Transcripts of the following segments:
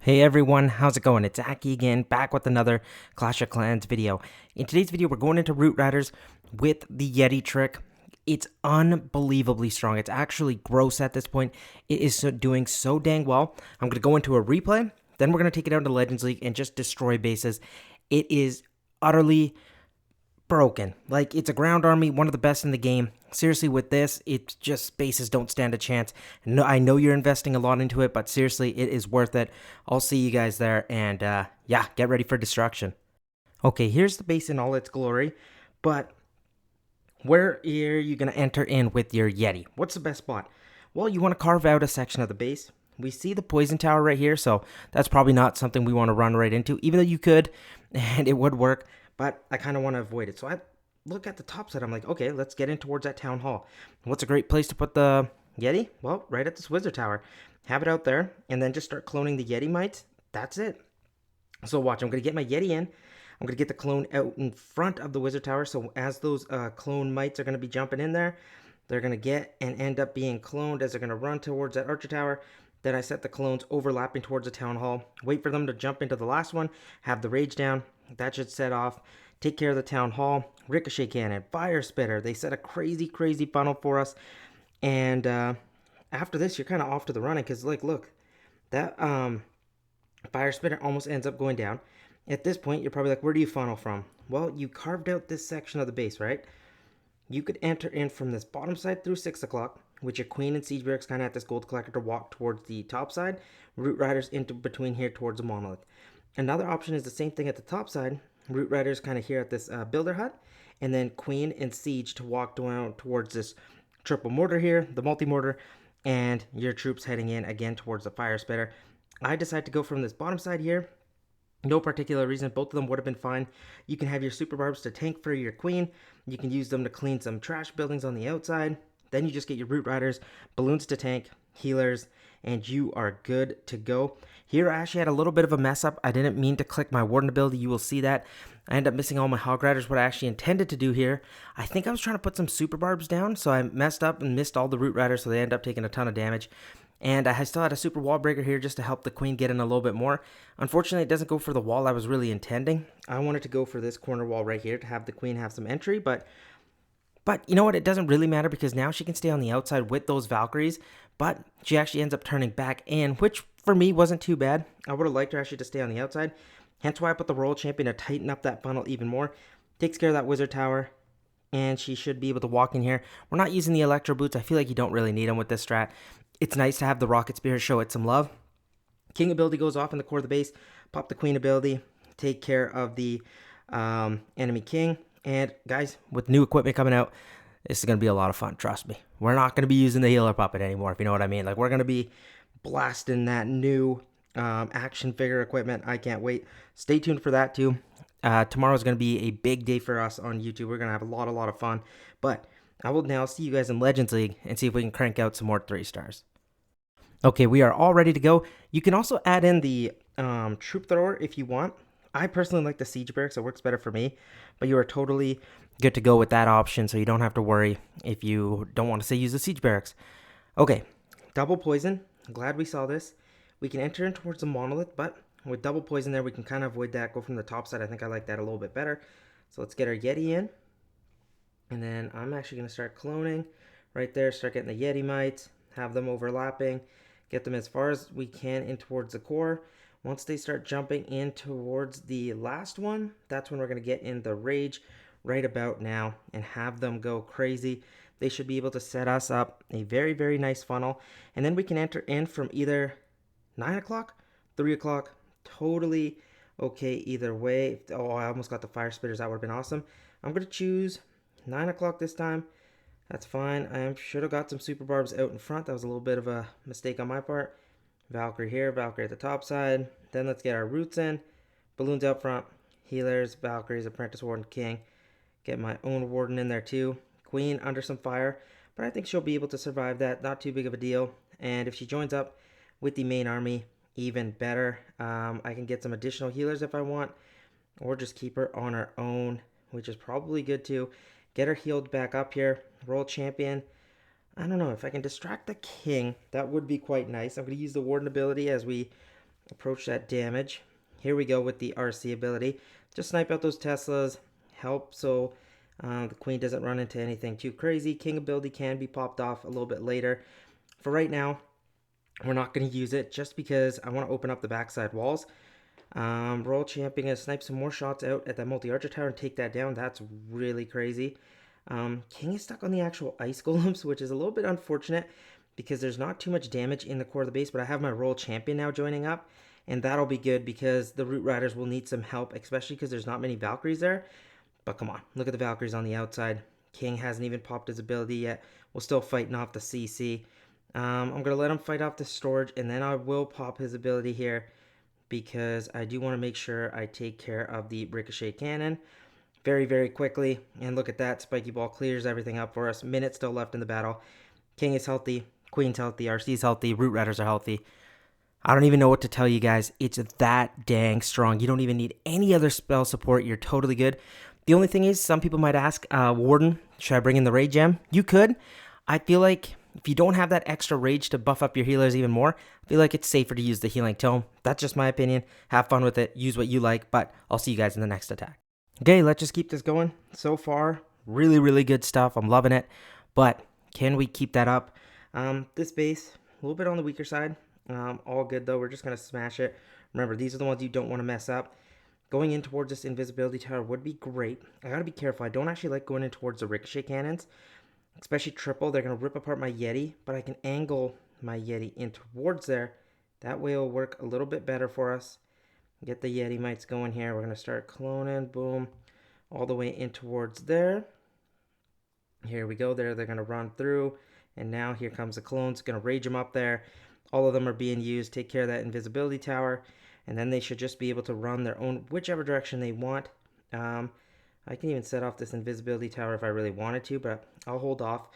Hey everyone, how's it going? It's Aki again, back with another Clash of Clans video. In today's video, we're going into Root Riders with the Yeti trick. It's unbelievably strong. It's actually gross at this point. It is doing so dang well. I'm going to go into a replay, then we're going to take it out to Legends League and just destroy bases. It is utterly broken. Like, it's a ground army, one of the best in the game. Seriously, with this, it's just bases don't stand a chance. No, I know you're investing a lot into it, but seriously, it is worth it. I'll see you guys there, and yeah, get ready for destruction. Okay, here's the base in all its glory, but where are you going to enter in with your Yeti? What's the best spot? Well, you want to carve out a section of the base. We see the poison tower right here, so that's probably not something we want to run right into, even though you could, and it would work, but I kind of want to avoid it. So I look at the top side, I'm like, okay, let's get in towards that town hall. What's a great place to put the Yeti? Well, right at this wizard tower. Have it out there, and then just start cloning the Yetimites. That's it. So watch, I'm going to get my Yeti in. I'm going to get the clone out in front of the wizard tower, so as those clone mites are going to be jumping in there, they're going to get and end up being cloned as they're going to run towards that archer tower. Then I set the clones overlapping towards the town hall. Wait for them to jump into the last one. Have the rage down. That should set off. Take care of the town hall. Ricochet cannon. Fire spitter. They set a crazy, crazy funnel for us. And after this, you're kind of off to the running. Because, like, look. That fire spitter almost ends up going down. At this point, you're probably like, where do you funnel from? Well, you carved out this section of the base, right? You could enter in from this bottom side through 6 o'clock, with your queen and siege barracks kind of at this gold collector to walk towards the top side, root riders into between here towards the monolith. Another option is the same thing at the top side, root riders kind of here at this builder hut, and then queen and siege to walk down towards this triple mortar here, the multi-mortar, and your troops heading in again towards the fire spitter. I decided to go from this bottom side here. No particular reason, both of them would have been fine. You can have your super barbs to tank for your queen. You can use them to clean some trash buildings on the outside. Then you just get your root riders, balloons to tank, healers, and you are good to go. Here I actually had a little bit of a mess up. I didn't mean to click my warden ability. You will see that. I ended up missing all my hog riders. What I actually intended to do here, I think I was trying to put some super barbs down, so I messed up and missed all the root riders, so they end up taking a ton of damage. And I still had a super wall breaker here just to help the queen get in a little bit more. Unfortunately, it doesn't go for the wall I was really intending. I wanted to go for this corner wall right here to have the queen have some entry, but you know what? It doesn't really matter because now she can stay on the outside with those Valkyries, but she actually ends up turning back in, which for me wasn't too bad. I would have liked her actually to stay on the outside, hence why I put the Royal Champion to tighten up that funnel even more. Takes care of that wizard tower, and she should be able to walk in here. We're not using the Electro Boots. I feel like you don't really need them with this strat. It's nice to have the Rocket Spear show it some love. King ability goes off in the core of the base. Pop the Queen ability. Take care of the enemy King. And guys, with new equipment coming out, this is going to be a lot of fun. Trust me. We're not going to be using the healer puppet anymore, if you know what I mean. Like, we're going to be blasting that new action figure equipment. I can't wait. Stay tuned for that too. Tomorrow is going to be a big day for us on YouTube. We're going to have a lot of fun. But I will now see you guys in Legends League and see if we can crank out some more 3 stars. Okay, we are all ready to go. You can also add in the troop thrower if you want. I personally like the siege barracks. It works better for me. But you are totally good to go with that option, so you don't have to worry if you don't want to say use the siege barracks. Okay, double poison. I'm glad we saw this. We can enter in towards the monolith, but with double poison there, we can kind of avoid that. Go from the top side. I think I like that a little bit better. So let's get our Yeti in. And then I'm actually going to start cloning right there. Start getting the Yetimites. Have them overlapping. Get them as far as we can in towards the core. Once they start jumping in towards the last one, that's when we're going to get in the rage right about now and have them go crazy. They should be able to set us up a very, very nice funnel. And then we can enter in from either 9 o'clock, 3 o'clock. Totally okay either way. Oh, I almost got the fire spitters. That would have been awesome. I'm going to choose 9 o'clock this time. That's fine. I should have got some super barbs out in front. That was a little bit of a mistake on my part. Valkyrie here, Valkyrie at the top side. Then let's get our roots in. Balloons out front. Healers, Valkyries, Apprentice Warden, King. Get my own Warden in there too. Queen under some fire. But I think she'll be able to survive that. Not too big of a deal. And if she joins up with the main army, even better. I can get some additional healers if I want. Or just keep her on her own, which is probably good too. Get her healed back up here. Royal Champion. I don't know, if I can distract the king, that would be quite nice. I'm going to use the Warden ability as we approach that damage. Here we go with the RC ability. Just snipe out those Teslas, help so the queen doesn't run into anything too crazy. King ability can be popped off a little bit later. For right now, we're not going to use it just because I want to open up the backside walls. Royal Champion going to snipe some more shots out at that multi-archer tower and take that down. That's really crazy. King is stuck on the actual ice golems, which is a little bit unfortunate because there's not too much damage in the core of the base, but I have my Royal Champion now joining up, and that'll be good because the Root Riders will need some help, especially because there's not many Valkyries there. But come on, look at the Valkyries on the outside. King hasn't even popped his ability yet. We're still fighting off the CC. I'm going to let him fight off the storage, and then I will pop his ability here because I do want to make sure I take care of the Ricochet Cannon very, very quickly. And look at that. Spiky Ball clears everything up for us. Minute still left in the battle. King is healthy. Queen's healthy. RC's healthy. Root Riders are healthy. I don't even know what to tell you guys. It's that dang strong. You don't even need any other spell support. You're totally good. The only thing is, some people might ask, Warden, should I bring in the Rage Gem? You could. I feel like if you don't have that extra rage to buff up your healers even more, I feel like it's safer to use the Healing Tome. That's just my opinion. Have fun with it. Use what you like, but I'll see you guys in the next attack. Okay, let's just keep this going. So far, really, really good stuff. I'm loving it. But can we keep that up? This base, a little bit on the weaker side. All good, though. We're just going to smash it. Remember, these are the ones you don't want to mess up. Going in towards this invisibility tower would be great. I got to be careful. I don't actually like going in towards the ricochet cannons, especially triple. They're going to rip apart my Yeti, but I can angle my Yeti in towards there. That way it'll work a little bit better for us. Get the Yeti mites going here. We're going to start cloning. Boom. All the way in towards there. Here we go there. They're going to run through. And now here comes the clones. Going to rage them up there. All of them are being used. Take care of that invisibility tower. And then they should just be able to run their own whichever direction they want. I can even set off this invisibility tower if I really wanted to, but I'll hold off.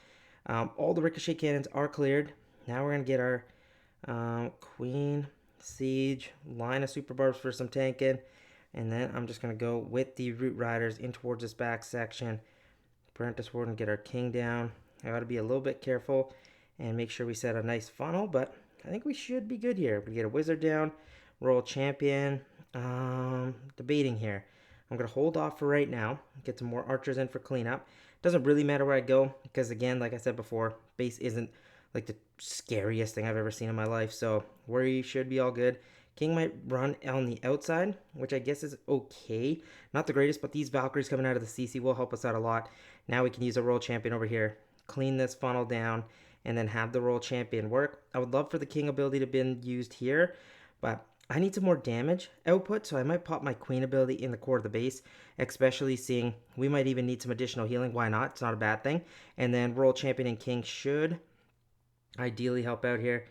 All the ricochet cannons are cleared. Now we're going to get our Queen, Siege, line of super barbs for some tanking. And then I'm just going to go with the Root Riders in towards this back section. Apprentice Warden, get our King down. I got to be a little bit careful and make sure we set a nice funnel, but I think we should be good here. We get a Wizard down, Royal Champion. Debating here. I'm going to hold off for right now. Get some more archers in for cleanup. Doesn't really matter where I go because, again, like I said before, base isn't like the scariest thing I've ever seen in my life. So we should be all good. King might run on the outside, which I guess is okay. Not the greatest, but these Valkyries coming out of the CC will help us out a lot. Now we can use a Royal Champion over here. Clean this funnel down and then have the Royal Champion work. I would love for the King ability to be used here, but I need some more damage output, so I might pop my Queen ability in the core of the base, especially seeing we might even need some additional healing. Why not? It's not a bad thing. And then Royal Champion and King should ideally help out here.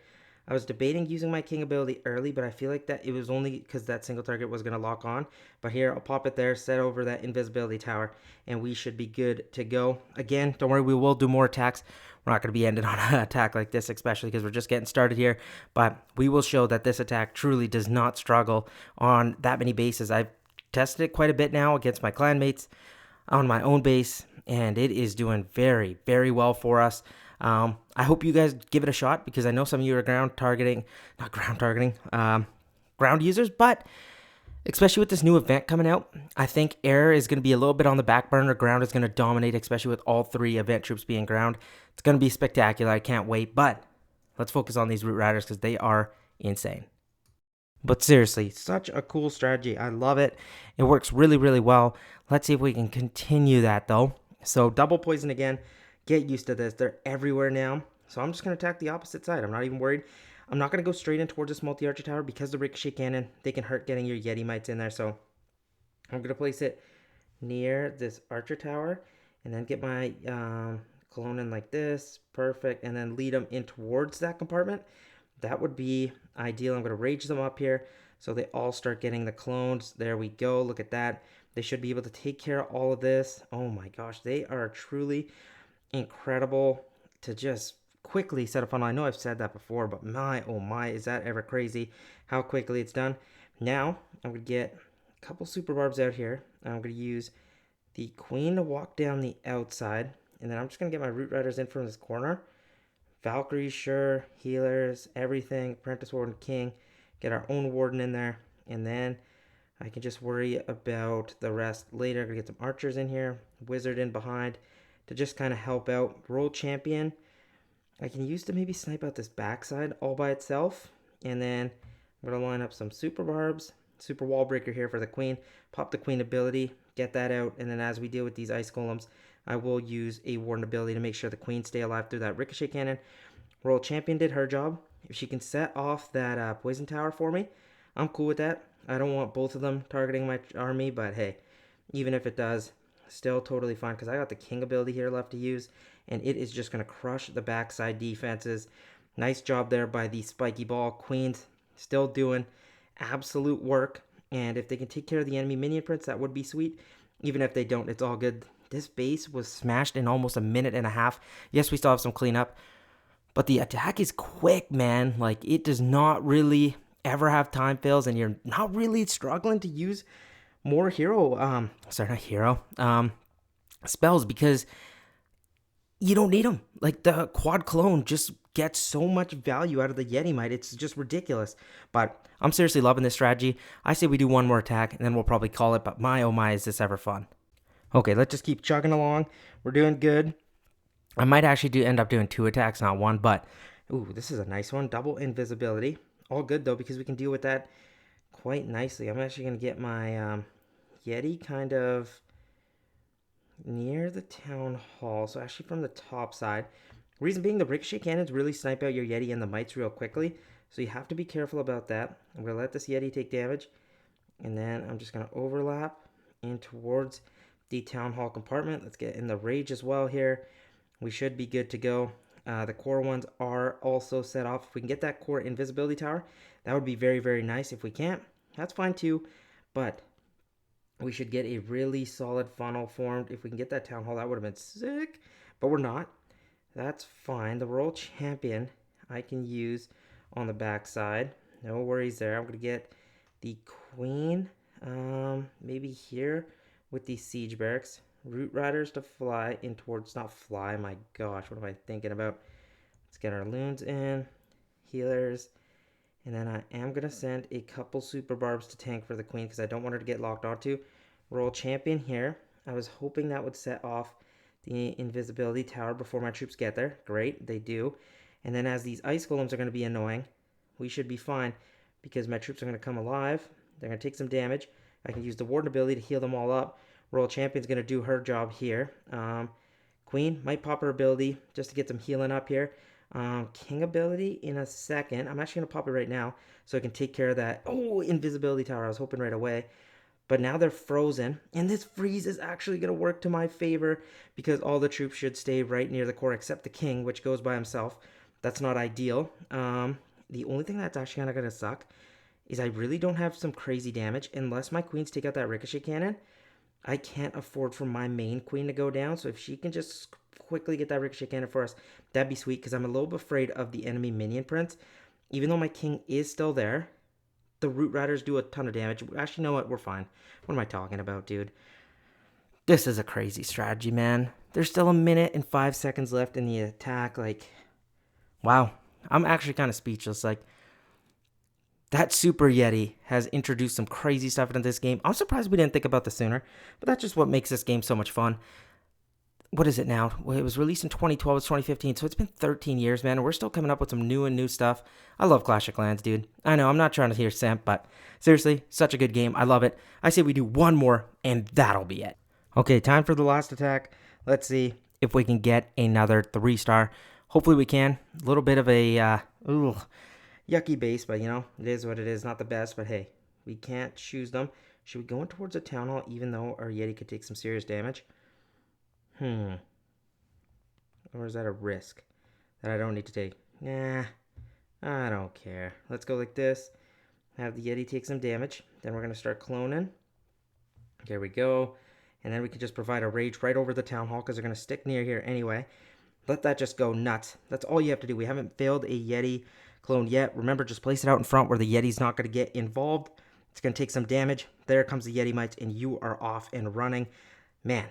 I was debating using my King ability early, but I feel like that it was only because that single target was going to lock on. But here, I'll pop it there, set over that invisibility tower, and we should be good to go. Again, don't worry, we will do more attacks. We're not going to be ending on an attack like this, especially because we're just getting started here. But we will show that this attack truly does not struggle on that many bases. I've tested it quite a bit now against my clanmates on my own base, and it is doing very, very well for us. I hope you guys give it a shot because I know some of you are ground users, but especially with this new event coming out, I think air is going to be a little bit on the back burner. Ground is going to dominate, especially with all three event troops being ground. It's going to be spectacular. I can't wait, but let's focus on these Root Riders because they are insane. But seriously, such a cool strategy. I love it. It works really, really well. Let's see if we can continue that, though. So double poison again. Get used to this. They're everywhere now. So I'm just going to attack the opposite side. I'm not even worried. I'm not going to go straight in towards this multi-archer tower because the ricochet cannon, they can hurt getting your Yeti mites in there. So I'm going to place it near this archer tower and then get my clone in like this. Perfect. And then lead them in towards that compartment. That would be ideal. I'm going to rage them up here so they all start getting the clones. There we go. Look at that. They should be able to take care of all of this. Oh my gosh. They are truly incredible to just quickly set a funnel. I know I've said that before, but my, oh my, is that ever crazy how quickly it's done. Now, I'm going to get a couple super barbs out here. I'm going to use the Queen to walk down the outside, and then I'm just going to get my Root Riders in from this corner. Valkyries, sure, healers, everything, Apprentice Warden, King. get our own warden in there, and then I can just worry about the rest later. I'm going to get some archers in here, wizard in behind to just kind of help out. Roll champion, I can use to maybe snipe out this backside all by itself, and then I'm going to line up some super barbs, super wall breaker here for the queen, pop the queen ability, get that out, and then as we deal with these ice golems, I will use a warden ability to make sure the queen stay alive through that ricochet cannon. Royal champion did her job. If she can set off that poison tower for me, I'm cool with that. I don't want both of them targeting my army, but hey, even if it does, still totally fine because I got the king ability here left to use, and it is just going to crush the backside defenses. Nice job there by the spiky ball. Queens still doing absolute work, and if they can take care of the enemy minion prince, that would be sweet. Even if they don't, it's all good. This base was smashed in almost a minute and a half. Yes, we still have some cleanup, but the attack is quick, man. Like, it does not really ever have time fails, and you're not really struggling to use more spells because you don't need them. Like, the quad clone just gets so much value out of the Yetimite. It's just ridiculous. But I'm seriously loving this strategy. I say we do one more attack, and then we'll probably call it. But my, oh my, is this ever fun. Okay, let's just keep chugging along. We're doing good. I might actually end up doing 2 attacks, not 1. But, ooh, this is a nice one. Double invisibility. All good, though, because we can deal with that quite nicely. I'm actually going to get my Yeti kind of near the town hall, so actually from the top side. Reason being, the ricochet cannons really snipe out your Yeti and the mites real quickly, so you have to be careful about that. I'm going to let this Yeti take damage, and then I'm just going to overlap in towards the town hall compartment. Let's get in the rage as well here. We should be good to go. The core ones are also set off. If we can get that core invisibility tower, that would be very, very nice. If we can't, that's fine too, but we should get a really solid funnel formed. If we can get that town hall, that would have been sick, but we're not. That's fine. The royal champion I can use on the backside. No worries there. I'm going to get the queen maybe here with the siege barracks. Root riders to fly in towards, not fly, my gosh, what am I thinking about? Let's get our loons in, healers, and then I am going to send a couple super barbs to tank for the queen because I don't want her to get locked onto. Royal champion here. I was hoping that would set off the invisibility tower before my troops get there. Great, they do. And then as these ice golems are going to be annoying, we should be fine because my troops are going to come alive. They're going to take some damage. I can use the warden ability to heal them all up. Royal champion's going to do her job here. Queen might pop her ability just to get some healing up here. King ability in a second. I'm actually going to pop it right now so I can take care of that. Oh, invisibility tower. I was hoping right away. But now they're frozen. And this freeze is actually going to work to my favor because all the troops should stay right near the core except the king, which goes by himself. That's not ideal. The only thing that's actually kind of going to suck is I really don't have some crazy damage. Unless my queens take out that ricochet cannon, I can't afford for my main queen to go down. So if she can just quickly get that ricochet cannon for us, that'd be sweet. Because I'm a little bit afraid of the enemy minion prince. Even though my king is still there, the root riders do a ton of damage. Actually, you know what? We're fine. What am I talking about, dude? This is a crazy strategy, man. There's still a minute and 5 seconds left in the attack. Like, wow. I'm actually kind of speechless. Like, that Super Yeti has introduced some crazy stuff into this game. I'm surprised we didn't think about this sooner, but that's just what makes this game so much fun. What is it now? Well, it was released in 2012, it's 2015, so it's been 13 years, man, and we're still coming up with some new stuff. I love Clash of Clans, dude. I know, I'm not trying to hear simp, but seriously, such a good game. I love it. I say we do one more, and that'll be it. Okay, time for the last attack. Let's see if we can get another 3-star. Hopefully we can. A little bit of a, yucky base, but you know, it is what it is. Not the best, but hey, we can't choose them. Should we go in towards a town hall even though our Yeti could take some serious damage? Or is that a risk that I don't need to take? Nah, I don't care. Let's go like this. Have the Yeti take some damage. Then we're going to start cloning. There we go. And then we can just provide a rage right over the town hall because they're going to stick near here anyway. Let that just go nuts. That's all you have to do. We haven't failed a Yeti clone yet. Remember, just place it out in front where the Yeti's not going to get involved. It's going to take some damage. There comes the Yetimites, and you are off and running. Man,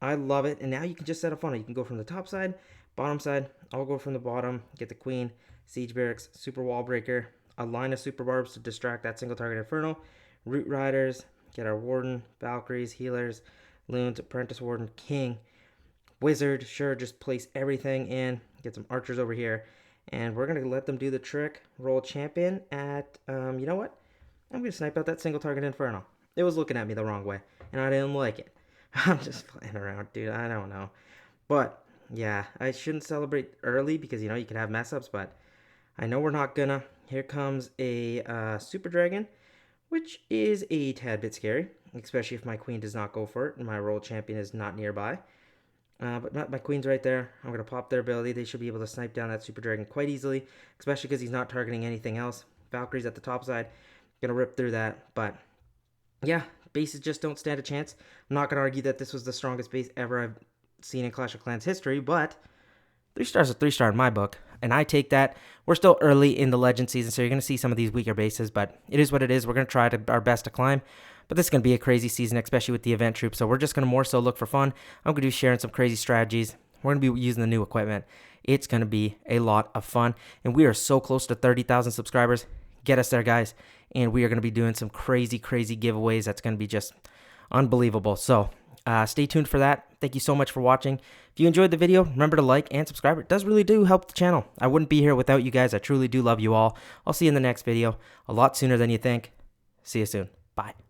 I love it. And now you can just set a funnel. You can go from the top side, bottom side. I'll go from the bottom, get the queen, siege barracks, super wall breaker, a line of super barbs to distract that single target Inferno, Root Riders, get our Warden, Valkyries, Healers, Loons, Apprentice Warden, King, Wizard. Sure, just place everything in, get some archers over here, and we're going to let them do the trick, roll champion at, you know what? I'm going to snipe out that single target Inferno. It was looking at me the wrong way, and I didn't like it. I'm just playing around, dude. I don't know. But, yeah, I shouldn't celebrate early because, you know, you could have mess-ups, but I know we're not gonna. Here comes a Super Dragon, which is a tad bit scary, especially if my queen does not go for it and my roll champion is not nearby. But my queen's right there. I'm going to pop their ability. They should be able to snipe down that Super Dragon quite easily, especially because he's not targeting anything else. Valkyries at the top side. Going to rip through that. But, yeah, bases just don't stand a chance. I'm not going to argue that this was the strongest base ever I've seen in Clash of Clans history, but 3 stars is 3 star in my book, and I take that. We're still early in the Legend season, so you're going to see some of these weaker bases, but it is what it is. We're going to try our best to climb. But this is going to be a crazy season, especially with the event troops. So we're just going to more so look for fun. I'm going to be sharing some crazy strategies. We're going to be using the new equipment. It's going to be a lot of fun. And we are so close to 30,000 subscribers. Get us there, guys. And we are going to be doing some crazy, crazy giveaways. That's going to be just unbelievable. So stay tuned for that. Thank you so much for watching. If you enjoyed the video, remember to like and subscribe. It does really do help the channel. I wouldn't be here without you guys. I truly do love you all. I'll see you in the next video a lot sooner than you think. See you soon. Bye.